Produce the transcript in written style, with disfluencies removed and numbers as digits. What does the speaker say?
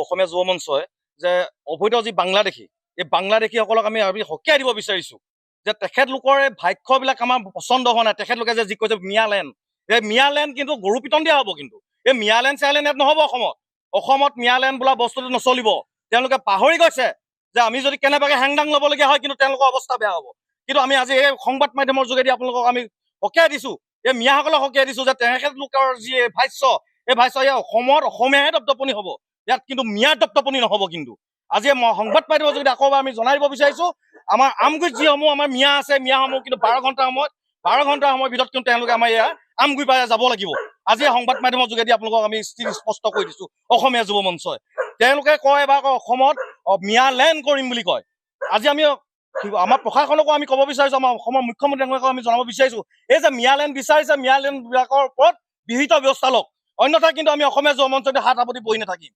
অসমীয়া যুৱ মঞ্চই যে অবৈধ যি বাংলাদেশী এই বাংলাদেশীসকলক আমি সকীয়াই দিব বিচাৰিছোঁ যে তেখেতলোকৰ এই ভাষ্যবিলাক আমাৰ পচন্দ হোৱা নাই। তেখেতলোকে যে যি কৈছে মিয়ালেণ্ড, এই মিয়ালেণ্ড কিন্তু গৰু পিটন দিয়া হ'ব। কিন্তু এই মিয়ালেণ্ড চিয়ালেণ্ড ইয়াত নহ'ব। অসমত মিয়ালেণ্ড বোলা বস্তুটো নচলিব। তেওঁলোকে পাহৰি গৈছে যে আমি যদি কেনেবাকৈ হেংদাং ল'বলগীয়া হয় কিন্তু তেওঁলোকৰ অৱস্থা বেয়া হ'ব। কিন্তু আমি আজি এই সংবাদ মাধ্যমৰ যোগেদি আপোনালোকক আমি সকীয়াই দিছোঁ, এই মিয়াসকলক সকীয়াই দিছোঁ যে তেখেতলোকৰ যি ভাষ্য, এই ভাষ্য এই অসমত অসমীয়াহে দপদপনি হ'ব, ইয়াত কিন্তু মিয়াৰ দপদপনি নহ'ব। কিন্তু আজি সংবাদ মাধ্যমৰ যোগেদি আকৌ আমি জনাই দিব বিচাৰিছোঁ, আমাৰ আমগুৰিত যিসমূহ আমাৰ মিয়া আছে, মিয়াসমূহ কিন্তু 12 ঘণ্টাৰ সময়ৰ ভিতৰত কিন্তু তেওঁলোকে আমাৰ ইয়াৰ আমগুৰি পাই যাব লাগিব। আজি সংবাদ মাধ্যমৰ যোগেদি আপোনালোকক আমি স্পষ্ট কৰি দিছোঁ। অসমীয়া যুৱ মঞ্চই তেওঁলোকে কয় এবাৰ অসমত মিয়ালেণ্ড কৰিম বুলি কয়। আজি আমি আমাৰ প্ৰশাসনকো আমি ক'ব বিচাৰিছোঁ, আমাৰ অসমৰ মুখ্যমন্ত্ৰীসকলকো আমি জনাব বিচাৰিছোঁ, এই যে মিয়ালেণ্ড বিচাৰিছে, মিয়ালেণ্ডবিলাকৰ ওপৰত বিহিত ব্যৱস্থা লওক, অন্যথা কিন্তু আমি অসমীয়া যুৱ মঞ্চতে হাত সাৱটি বহি নাথাকিম।